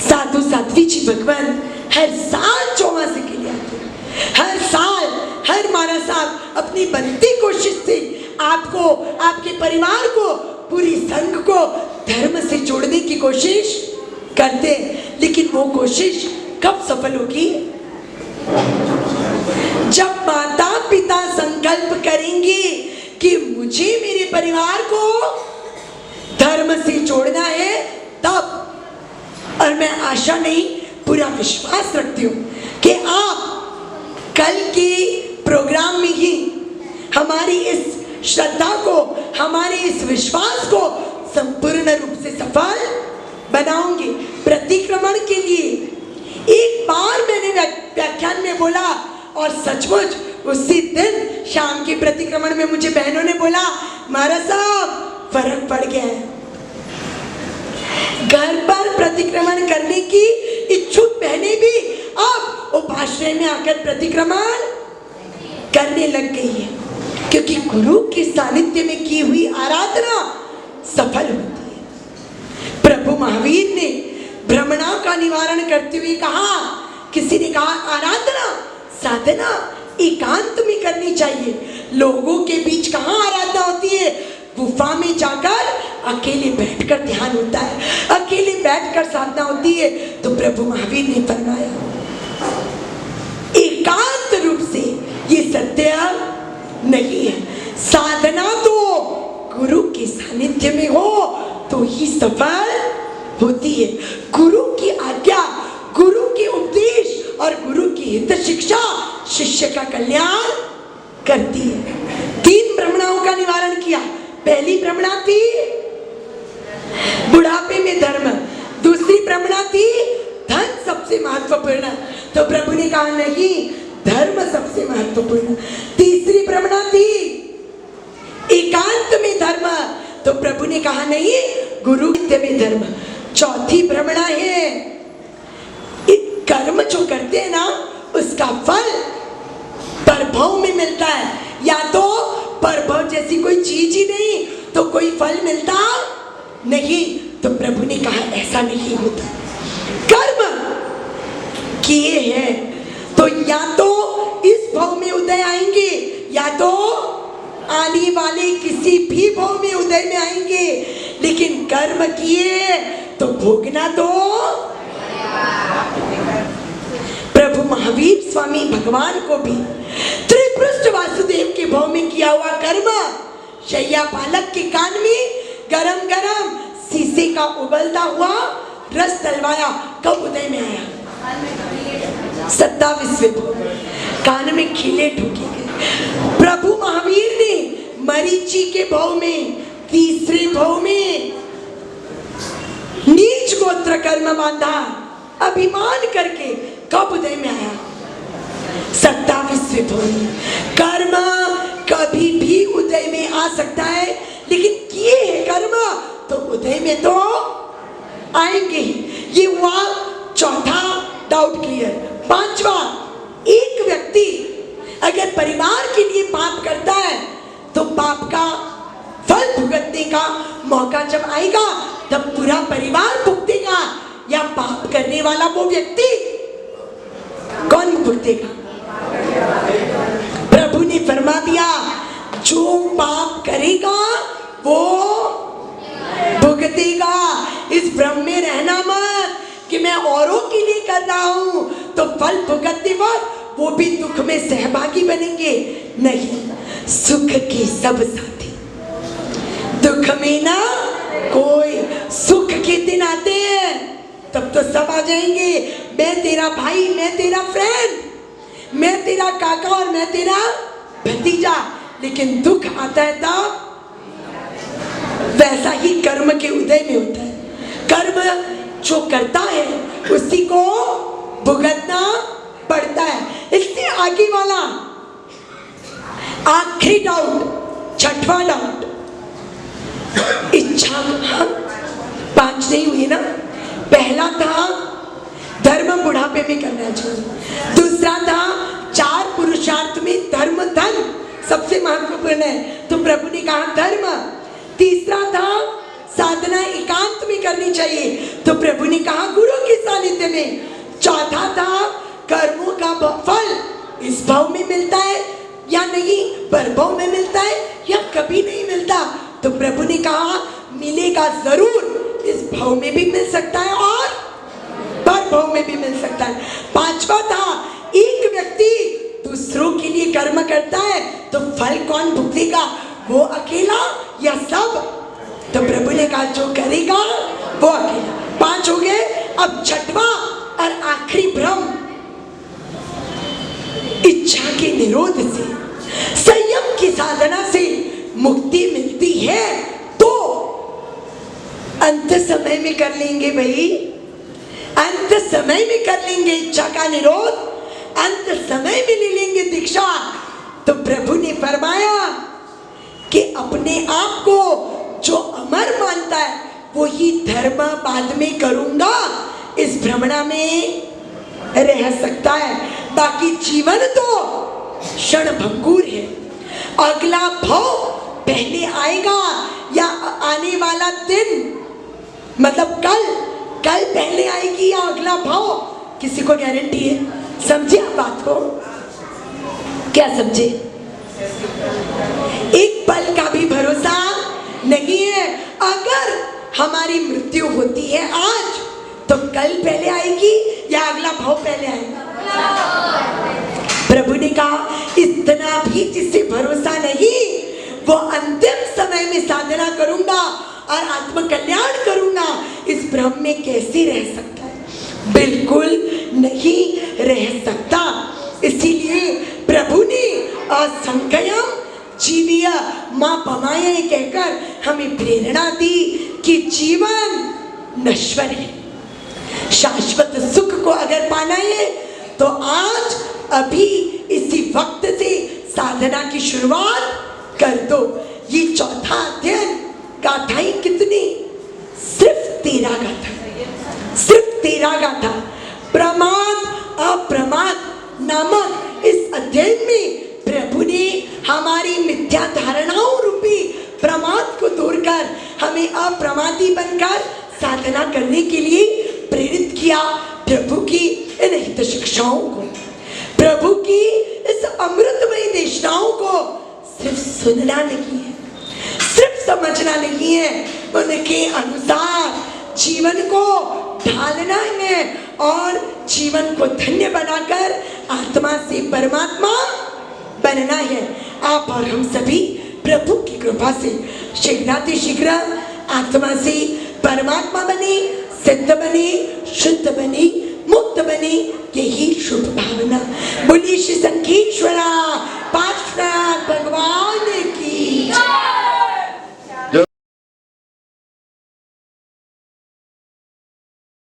साधु साध्वी जी भगवान हर साल चौमासे के लिए आते हैं। हर साल हर महाराज साहब अपनी बनती कोशिश से आपको, आपके परिवार को, पूरी संघ को धर्म से जोड़ने की कोशिश करते हैं। लेकिन वो कोशिश कब सफल होगी? जब माता पिता संकल्प करेंगे कि मुझे मेरे परिवार को धर्म से जोड़ना है, तब। और मैं आशा नहीं, पूरा विश्वास रखती हूँ कि आप कल के प्रोग्राम में ही हमारी इस श्रद्धा को, हमारे इस विश्वास को संपूर्ण रूप से सफल बनाओगे। प्रतिक्रमण के लिए एक बार मैंने व्याख्यान में बोला, और सचमुच उसी दिन शाम के प्रतिक्रमण में मुझे बहनों ने बोला, महाराज साहब फर्क पड़ गया है। घर पर प्रतिक्रमण करने की इच्छुक बहनें भी अब उपाश्रय में आकर प्रतिक्रमण करने लग गई है, क्योंकि गुरु के सानिध्य में की हुई आराधना सफल होती है। प्रभु महावीर ने भ्रमणा का निवारण करते हुए कहा, किसी ने कहा आराधना, साधना एकांत में करनी चाहिए। लोगों के बीच कहाँ आराधना होती है? गुफा में जाकर अकेले बैठकर ध्यान होता है, अकेले बैठकर साधना होती है। तो प्रभु महावीर ने फरमाया, एकांत रूप से ये सत्य नहीं है। साधना तो गुरु के सानिध्य में हो तो ही सफल होती है। गुरु की आज्ञा, गुरु के उपदेश और गुरु की हित शिक्षा शिष्य का कल्याण करती है। 3 भ्रमणाओं का निवारण किया। पहली भ्रमणा थी बुढ़ापे में धर्म, दूसरी भ्रमणा थी धन सबसे महत्वपूर्ण, तो प्रभु ने कहा नहीं, धर्म सबसे महत्वपूर्ण। तीसरी भ्रमणा थी एकांत में धर्म, तो प्रभु ने कहा नहीं, गुरु में धर्म। चौथी भ्रमणा है कर्म जो करते हैं ना, उसका फल प्रभव में मिलता है। या तो प्रभव जैसी कोई चीज ही नहीं तो कोई फल मिलता नहीं। तो प्रभु ने कहा ऐसा नहीं होता। कर्म किए हैं तो या तो इस भव में उदय आएंगे, या तो आने वाले किसी भी भव में उदय में आएंगे। लेकिन कर्म किए तो भोगना तो। प्रभु महावीर स्वामी भगवान को भी त्रिपृष्ठ वासुदेव के भव में किया हुआ कर्म, शैया पालक के कान में गरम गरम शीशे का उबलता हुआ रस तलवाया, कब उदय में आया? 27वें भव, कान में खीले ठोके गए। प्रभु महावीर ने मरीचि के भव में, तीसरे भव में नीच गोत्र कर्म बांधा, अभिमान करके कब उदय में आया? 27वें भव में। कर्म कभी भी उदय में आ सकता है, लेकिन किए हैं कर्म तो उदय में तो आएंगे ही। ये हुआ चौथा डाउट क्लियर। 5वां, एक व्यक्ति व्यक्ति अगर परिवार के लिए पाप करता है तो पाप का फल भुगतने का मौका जब आएगा तब पूरा परिवार भुगतेगा, या पाप करने वाला वो व्यक्ति कौन भुगतेगा? प्रभु ने फरमा दिया जो पाप करेगा वो भुगतेगा। इस भ्रम में रहना मत कि मैं औरों के लिए कर रहा हूं तो फल भुगतते वक्त वो भी दुख में सहभागी बनेंगे। नहीं, सुख के सब साथी, दुख में ना कोई। सुख के दिन आते हैं तब तो सब आ जाएंगे, मैं तेरा भाई, मैं तेरा फ्रेंड, मैं तेरा काका और मैं तेरा भतीजा। लेकिन दुख आता है तब वैसा ही कर्म के उदय में होता है। कर्म जो करता है उसी को भुगतना पड़ता है। इससे आगे वाला आखिरी डाउट, छठवां डाउट, इच्छा। 5 नहीं हुई ना। पहला था धर्म बुढ़ापे में करना चाहिए, दूसरा था 4 पुरुषार्थ में धर्म धन सबसे महत्वपूर्ण है तो प्रभु ने कहा धर्म, तीसरा था साधना एकांत में करनी चाहिए तो प्रभु ने कहा गुरु के सानिध्य में, चौथा था कर्मों का फल इस भाव में मिलता है या नहीं, परभाव में मिलता है या कभी नहीं मिलता तो प्रभु ने कहा मिलेगा जरूर, इस भाव में भी मिल सकता है और परभाव में भी मिल सकता है। पांचवा था एक व्यक्ति दूसरों के लिए कर्म करता है तो फल कौन भुगतेगा, वो अकेला या सब? तो प्रभु ने कहा जो करेगा वो अकेला। 5 हो गए। अब छठवां और आखिरी भ्रम, इच्छा के निरोध से, संयम की साधना से मुक्ति मिलती है तो अंत समय में कर लेंगे भाई, अंत समय में कर लेंगे इच्छा का निरोध, अंत समय में ले लेंगे दीक्षा। तो प्रभु ने फरमाया कि अपने आप को जो अमर मानता है वो ही धर्म बाद में करूंगा, इस भ्रमणा में रह सकता है। बाकी जीवन तो क्षण भंगुर है, अगला भाव पहले आएगा या आने वाला दिन, मतलब कल पहले आएगी या अगला भाव, किसी को गारंटी है? समझे आप बात को? क्या समझे? एक पल का भी भरोसा नहीं है। अगर हमारी मृत्यु होती है आज तो कल पहले आएगी या अगला भाव पहले आएगा? प्रभु ने कहा इतना भी जिससे भरोसा नहीं वो अंतिम समय में साधना करूंगा और आत्म कल्याण करूंगा, इस भ्रम में कैसे रह सकता है? बिल्कुल नहीं रह सकता। इसीलिए प्रभु ने असंख्यम जीविय मां पमाया कहकर हमें प्रेरणा दी कि जीवन नश्वर है, शाश्वत सुख को अगर पाना है तो आज अभी इसी वक्त से साधना की शुरुआत कर दो। ये चौथा अध्ययन गाथाएं कितनी? सिर्फ 13 गाथा, सिर्फ 13 गाथा। प्रमाद अप्रमाद नामक इस अध्ययन में प्रभु ने हमारी मिथ्या धारणाओं रूपी प्रमाद को दूर कर हमें अप्रमादी बनकर साधना करने के लिए प्रेरित किया। प्रभु की इन हित शिक्षाओं को, प्रभु की इस अमृतमयी देशनाओं को सिर्फ सुनना नहीं है, सिर्फ समझना नहीं है, उनके अनुसार जीवन को ढालना है और जीवन को धन्य बनाकर आत्मा से परमात्मा बनना है। आप और हम सभी प्रभु की कृपा से शीघ्रातिशीघ्र आत्मा से परमात्मा बने, सिद्ध बने, शुद्ध बने, मुक्त बने, यही शुभ भावना। बोलिए श्री संकेश्वरा